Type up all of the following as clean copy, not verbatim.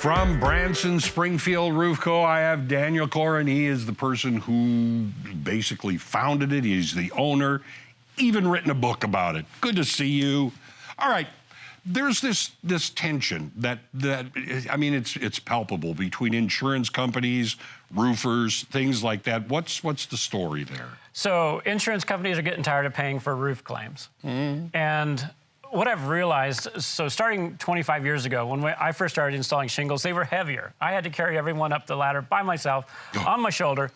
From Branson Springfield Roof Co., I have Daniel Coren. He is the person who basically founded it. He's the owner, even written a book about it. Good to see you. All right, there's this tension that I mean, it's palpable between insurance companies, roofers, things like that. What's the story there? So insurance companies are getting tired of paying for roof claims. And what I've realized, so starting 25 years ago, when I first started installing shingles, they were heavier. I had to carry everyone up the ladder by myself, on my shoulder.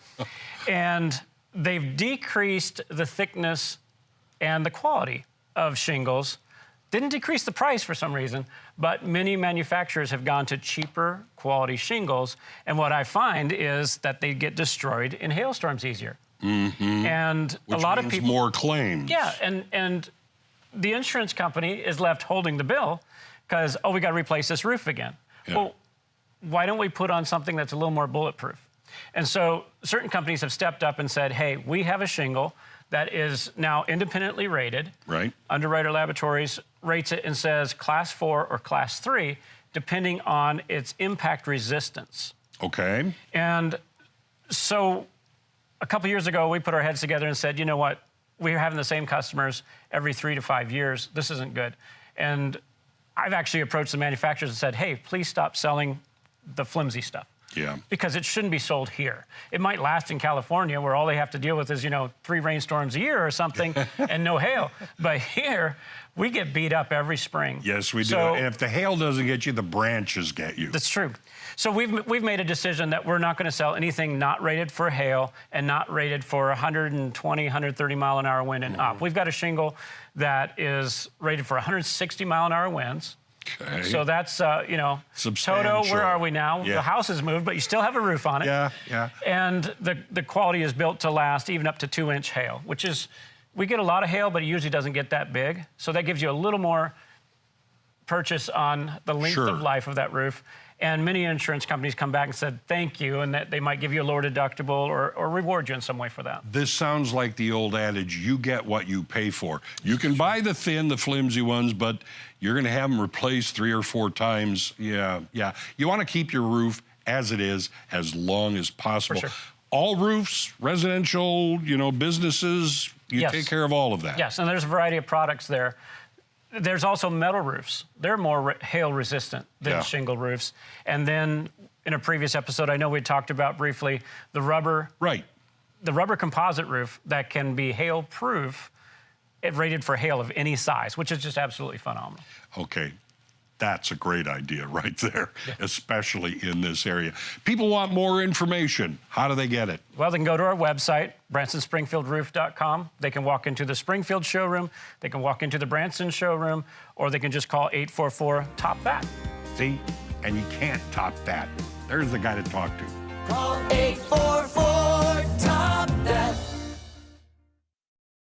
And they've decreased the thickness and the quality of shingles. Didn't decrease the price for some reason, but many manufacturers have gone to cheaper quality shingles. And what I find is that they get destroyed in hailstorms easier. And Which a lot means of people, more claims. yeah, and the insurance company is left holding the bill because, oh, we got to replace this roof again. Yeah. Well, why don't we put on something that's a little more bulletproof? And so certain companies have stepped up and said, hey, we have a shingle that is now independently rated. Right. Underwriter Laboratories rates it and says class 4 or class 3, depending on its impact resistance. Okay. And so a couple years ago, we put our heads together and said, you know what? We're having the same customers every 3 to 5 years. This isn't good. And I've actually approached the manufacturers and said, hey, please stop selling the flimsy stuff. Yeah. Because it shouldn't be sold here. It might last in California where all they have to deal with is, 3 rainstorms a year or something and no hail. But here, we get beat up every spring. Yes, we do. So, And if the hail doesn't get you, the branches get you. that's true. So we've made a decision that we're not going to sell anything not rated for hail and not rated for 120, 130 mile an hour wind and up. We've got a shingle that is rated for 160 mile an hour winds. Okay. So that's, Substantial. Toto, where are we now? Yeah. The house has moved, but you still have a roof on it. Yeah, yeah. And the quality is built to last even up to 2-inch hail, which is, we get a lot of hail, but it usually doesn't get that big. So that gives you a little more purchase on the length of life of that roof. And many insurance companies come back and said, thank you, and that they might give you a lower deductible or reward you in some way for that. This sounds like the old adage, you get what you pay for. You can buy the thin, the flimsy ones, but you're going to have them replaced 3 or 4 times. Yeah, yeah. You want to keep your roof as it is as long as possible. For sure. All roofs, residential, businesses, you Yes. take care of all of that. Yes, and there's a variety of products there. There's also metal roofs. They're more hail resistant than shingle roofs. And then in a previous episode, I know we talked about briefly the rubber. Right. The rubber composite roof that can be hail proof, it rated for hail of any size, which is just absolutely phenomenal. Okay. That's a great idea right there, especially in this area. People want more information. How do they get it? Well, they can go to our website, bransonspringfieldroof.com. They can walk into the Springfield showroom, they can walk into the Branson showroom, or they can just call 844-TOP-THAT. See? And you can't top that. There's the guy to talk to. Call 844